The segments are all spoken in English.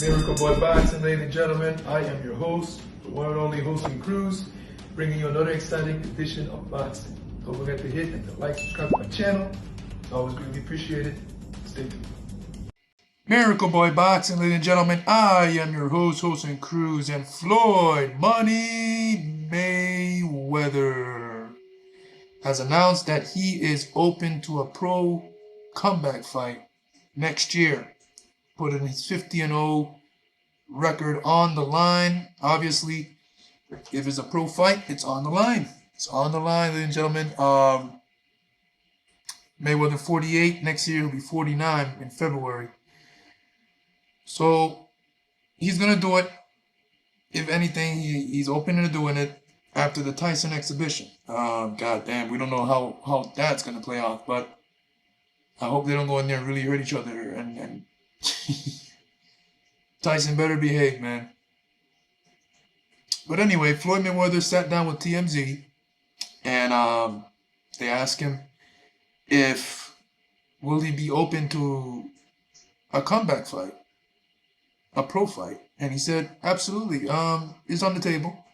Miracle Boy Boxing, ladies and gentlemen. I am your host, the one and only Hosting Cruz, bringing you another exciting edition of boxing. Don't forget to hit and to like, subscribe to my channel. It's always greatly appreciated. Stay tuned. Miracle Boy Boxing, ladies and gentlemen. I am your host, Hosting Cruz, and Floyd Money Mayweather has announced that he is open to a pro comeback fight next year, putting his 50-0 record on the line. Obviously, if it's a pro fight, it's on the line. It's on the line, ladies and gentlemen. Mayweather 48. Next year, he'll be 49 in February. So, he's going to do it. If anything, he's open to doing it after the Tyson exhibition. God damn, we don't know how that's going to play out, but I hope they don't go in there and really hurt each other. And Tyson better behave, man. But anyway, Floyd Mayweather sat down with TMZ, and they asked him if will he be open to a comeback fight, a pro fight, and he said absolutely. It's on the table.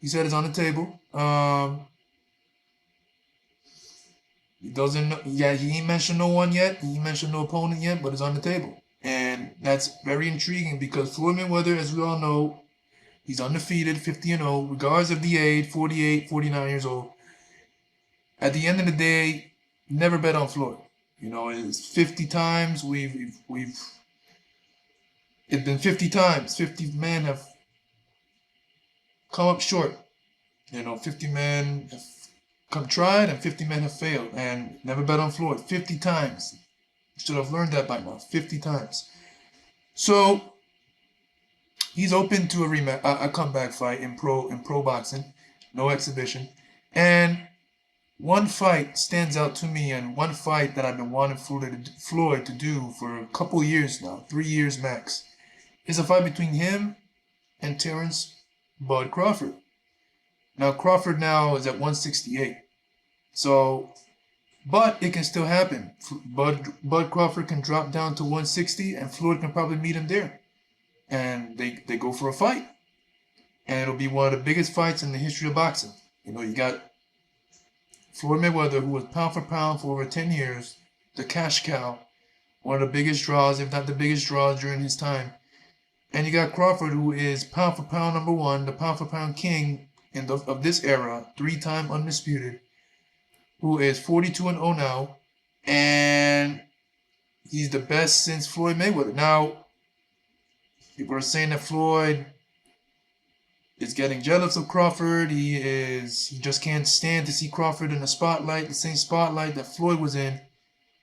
He said it's on the table. He doesn't know. Yeah, he ain't mentioned no one yet. He ain't mentioned no opponent yet, but it's on the table. And that's very intriguing because Floyd Mayweather, as we all know, he's undefeated, 50-0, regardless of the age, 48, 49 years old. At the end of the day, never bet on Floyd. You know, it's 50 times. It's been 50 times. 50 men have come up short. You know, 50 men have come tried and 50 men have failed, and never bet on Floyd 50 times. Should have learned that by now. 50 times. So he's open to a comeback fight in pro boxing, no exhibition. And one fight stands out to me, and one fight that I've been wanting Floyd to do for a couple years now, 3 years max, is a fight between him and Terrence Bud Crawford. Now Crawford now is at 168. So, but it can still happen. Bud Crawford can drop down to 160, and Floyd can probably meet him there. And they go for a fight. And it'll be one of the biggest fights in the history of boxing. You know, you got Floyd Mayweather, who was pound for pound for over 10 years, the cash cow, one of the biggest draws, if not the biggest draws during his time. And you got Crawford, who is pound for pound number one, the pound for pound king of this era, 3-time undisputed, who is 42-0 now, and he's the best since Floyd Mayweather. Now, people are saying that Floyd is getting jealous of Crawford. He just can't stand to see Crawford in the spotlight, the same spotlight that Floyd was in,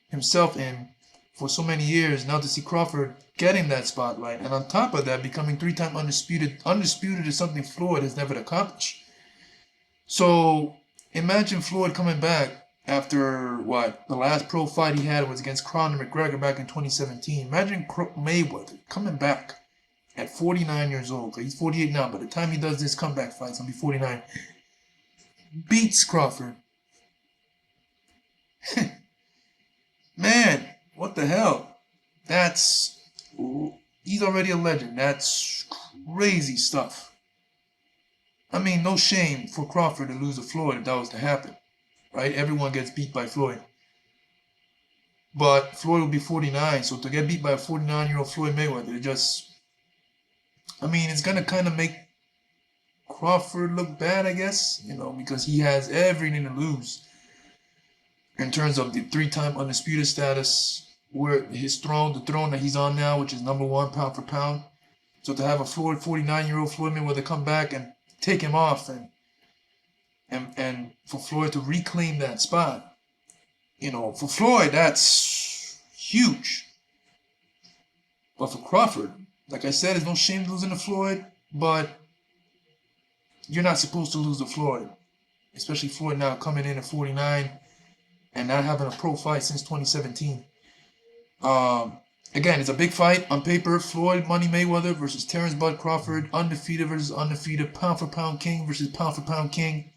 himself in, for so many years. Now to see Crawford getting that spotlight, and on top of that, becoming 3-time undisputed. Undisputed is something Floyd has never accomplished. So imagine Floyd coming back after the last pro fight he had was against Conor McGregor back in 2017. Imagine Mayweather coming back at 49 years old. He's 48 now. By the time he does this comeback fight, he's going to be 49. Beats Crawford. Man, what the hell? He's already a legend. That's crazy stuff. I mean, no shame for Crawford to lose to Floyd if that was to happen, right? Everyone gets beat by Floyd. But Floyd will be 49, so to get beat by a 49-year-old Floyd Mayweather, it's going to kind of make Crawford look bad, I guess, you know, because he has everything to lose in terms of the 3-time undisputed status, where his throne, the throne that he's on now, which is number one pound for pound. So to have a 49-year-old Floyd Mayweather come back and take him off, and for Floyd to reclaim that spot, you know, for Floyd, that's huge. But for Crawford, like I said, there's no shame losing to Floyd, but you're not supposed to lose to Floyd, especially Floyd now coming in at 49 and not having a pro fight since 2017. Again, it's a big fight on paper. Floyd Money Mayweather versus Terrence Bud Crawford, undefeated versus undefeated, pound for pound king versus pound for pound king.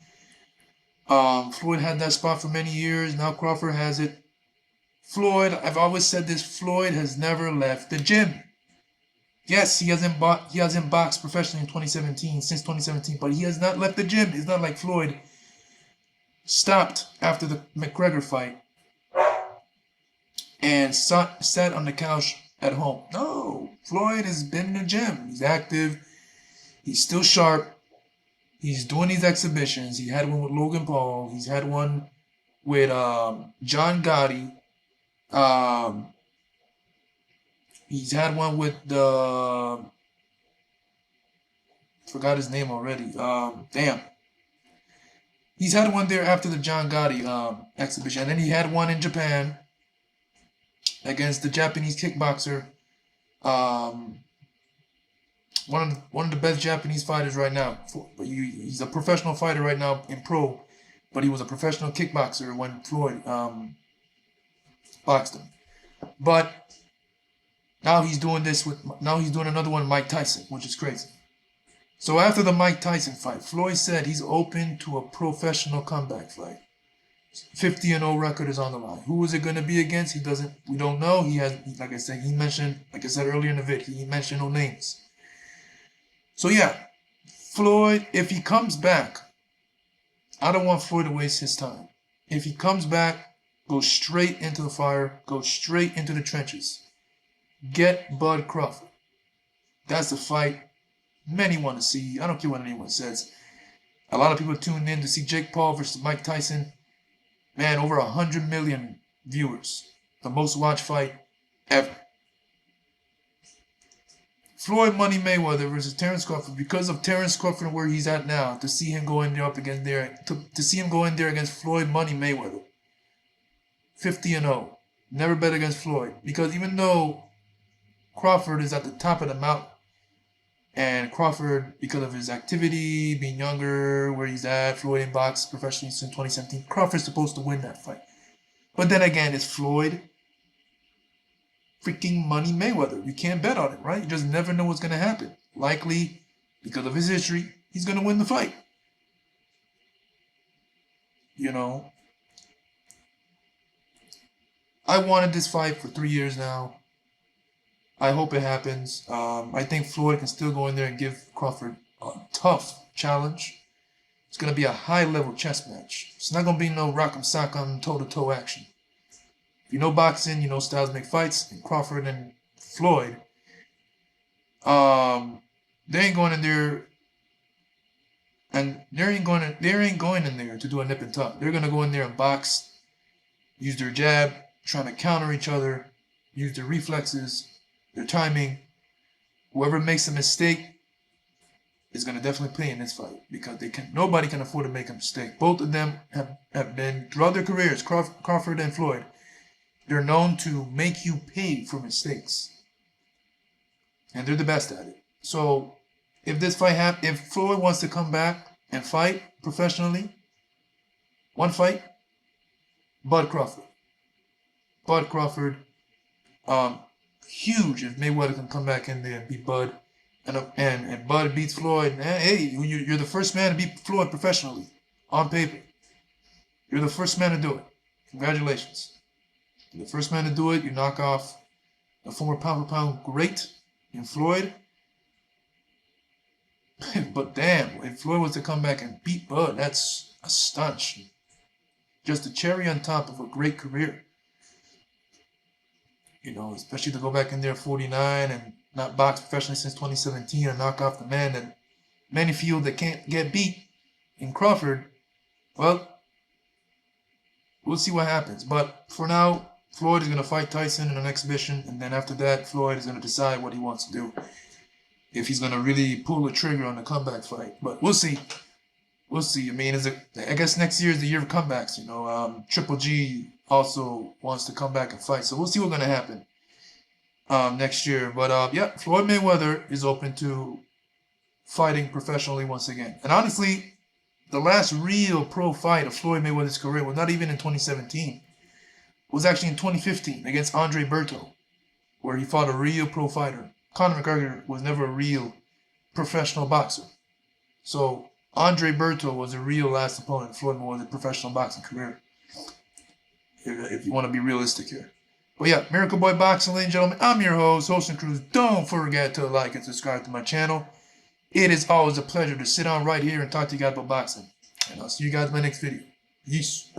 Floyd had that spot for many years. Now Crawford has it. Floyd, I've always said this, Floyd has never left the gym. Yes, he hasn't boxed professionally in 2017 since 2017, but he has not left the gym. It's not like Floyd stopped after the McGregor fight and sat on the couch at home. No, Floyd has been in the gym. He's active. He's still sharp. He's doing these exhibitions. He had one with Logan Paul. He's had one with John Gotti. Um, he's had one with the forgot his name already. Damn. He's had one there after the John Gotti exhibition, and then he had one in Japan against the Japanese kickboxer. Um, one of the best Japanese fighters right now. He's a professional fighter right now in pro, but he was a professional kickboxer when Floyd boxed him. But now he's doing another one with Mike Tyson, which is crazy. So after the Mike Tyson fight, Floyd said he's open to a professional comeback fight. 50-0 record is on the line. Who is it going to be against? We don't know. Like I said earlier in the vid, he mentioned no names. So yeah, Floyd, if he comes back, I don't want Floyd to waste his time. If he comes back, go straight into the fire, go straight into the trenches. Get Bud Crawford. That's the fight many want to see. I don't care what anyone says. A lot of people tuned in to see Jake Paul versus Mike Tyson. Man, over 100 million viewers. The most watched fight ever. Floyd Money Mayweather versus Terence Crawford. Because of Terence Crawford and where he's at now, to see him go in there to see him go in there against Floyd Money Mayweather. 50-0. Never bet against Floyd. Because even though Crawford is at the top of the mountain, and Crawford, because of his activity, being younger, where he's at, Floyd ain't boxed professionally since 2017. Crawford's supposed to win that fight. But then again, it's Floyd freaking Money Mayweather. You can't bet on it, right? You just never know what's going to happen. Likely, because of his history, he's going to win the fight. You know, I wanted this fight for 3 years now. I hope it happens. I think Floyd can still go in there and give Crawford a tough challenge. It's going to be a high-level chess match. It's not going to be no rock'em sock'em, toe-to-toe action. If you know boxing, you know styles make fights. And Crawford and Floyd, they ain't going in there, and they ain't going in there to do a nip and tuck. They're going to go in there and box, use their jab, trying to counter each other, use their reflexes, their timing. Whoever makes a mistake is going to definitely pay in this fight, because nobody can afford to make a mistake. Both of them have been, throughout their careers, Crawford and Floyd, they're known to make you pay for mistakes. And they're the best at it. So if this fight if Floyd wants to come back and fight professionally, one fight, Bud Crawford. Bud Crawford, huge if Mayweather can come back in there and beat Bud, and Bud beats Floyd. Hey, you're the first man to beat Floyd professionally on paper. You're the first man to do it. Congratulations. You're the first man to do it. You knock off a former pound-for-pound great in Floyd. But damn, if Floyd was to come back and beat Bud, that's astonishing. Just a cherry on top of a great career. You know, especially to go back in there at 49 and not box professionally since 2017 and knock off the man that many feel that can't get beat in Crawford. Well, we'll see what happens. But for now, Floyd is going to fight Tyson in an exhibition, and then after that, Floyd is going to decide what he wants to do. If he's going to really pull the trigger on the comeback fight. But we'll see. We'll see. I mean, I guess next year is the year of comebacks. You know, Triple G also wants to come back and fight. So we'll see what's going to happen next year. But yeah, Floyd Mayweather is open to fighting professionally once again. And honestly, the last real pro fight of Floyd Mayweather's career was not even in 2017. It was actually in 2015 against Andre Berto, where he fought a real pro fighter. Conor McGregor was never a real professional boxer. So Andre Berto was a real last opponent of Floyd Mayweather's professional boxing career. If you want to be realistic here. But yeah, Miracle Boy Boxing, ladies and gentlemen. I'm your host, and Cruz. Don't forget to like and subscribe to my channel. It is always a pleasure to sit down right here and talk to you guys about boxing. And I'll see you guys in my next video. Peace.